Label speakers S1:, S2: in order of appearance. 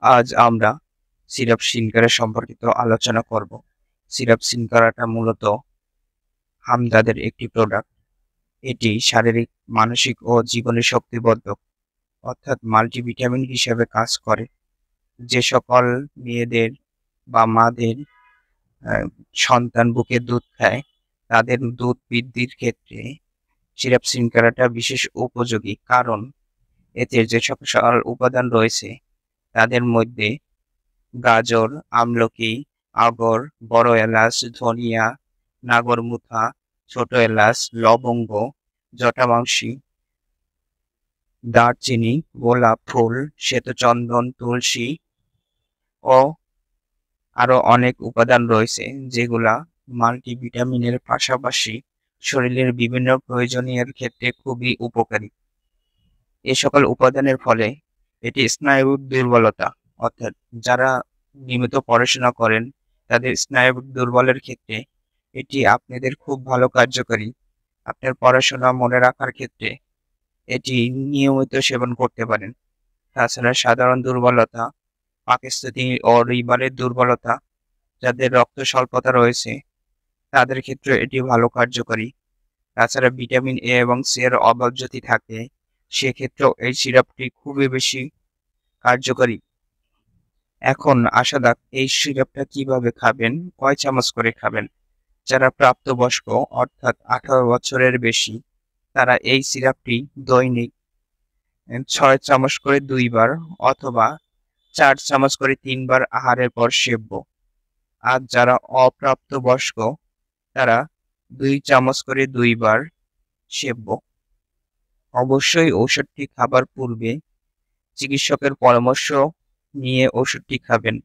S1: আজ আমরা সিরাপ সিনকারা সম্পর্কিত আলোচনা করব। সিরাপ সিনকারাটা মূলত হামদর্দের একটি প্রোডাক্ট। এটি শারীরিক, মানসিক ও জীবনী শক্তিবর্ধক অর্থাৎ মাল্টিভিটামিন হিসেবে কাজ করে। যে সকল মেয়েদের বা মাদের সন্তান বুকের দুধ খায়, তাদের দুধ বৃদ্ধির ক্ষেত্রে সিরাপ সিনকারাটা বিশেষ উপযোগী, কারণ এতে যে সকল উপাদান রয়েছে তাদের মধ্যে গাজর, আমলকি, আগর, বড় এলাচ, ধনিয়া, নাগরমুথা, ছোট এলাচ, লবঙ্গ, জটামাংসী, দারচিনি, গোলাপ ফুল, শ্বেতচন্দন, তুলসী ও আরো অনেক উপাদান রয়েছে, যেগুলা মাল্টিভিটামিনের পাশাপাশি শরীরের বিভিন্ন প্রয়োজনীয় ক্ষেত্রে খুবই উপকারী। এ সকল উপাদানের ফলে এটি স্নায়ুর দুর্বলতা অর্থাৎ যারা নিয়মিত পড়াশোনা করেন তাদের স্নায়ুর দুর্বলের ক্ষেত্রে এটি আপনাদের খুব ভালো কার্যকারী। আপনার পড়াশোনা মনে রাখার ক্ষেত্রে এটি নিয়মিত সেবন করতে পারেন। তাছাড়া সাধারণ দুর্বলতা, পাকস্থলী ও লিভারের দুর্বলতা, যাদের রক্ত স্বল্পতা রয়েছে তাদের ক্ষেত্রে এটি ভালো কার্যকারী। তাছাড়া ভিটামিন এ এবং সি এর অভাব যদি থাকে সেক্ষেত্রেও এই সিরাপটি খুবই বেশি কার্যকরী। এখন আসা যাক এই সিরাপটা কিভাবে খাবেন, কয় চামচ করে খাবেন। যারা প্রাপ্তবয়স্ক অর্থাৎ 18 বছরের বেশি, তারা এই সিরাপটি দৈনিক 6 চামচ করে 2 বার অথবা 4 চামচ করে 3 বার আহারের পর সেব্য। আর যারা অপ্রাপ্তবয়স্ক তারা 2 চামচ করে 2 বার সেব্য। অবশ্যই ওষুধটি খাবার পূর্বে চিকিৎসকের পরামর্শ নিয়ে ওষুধটি খাবেন।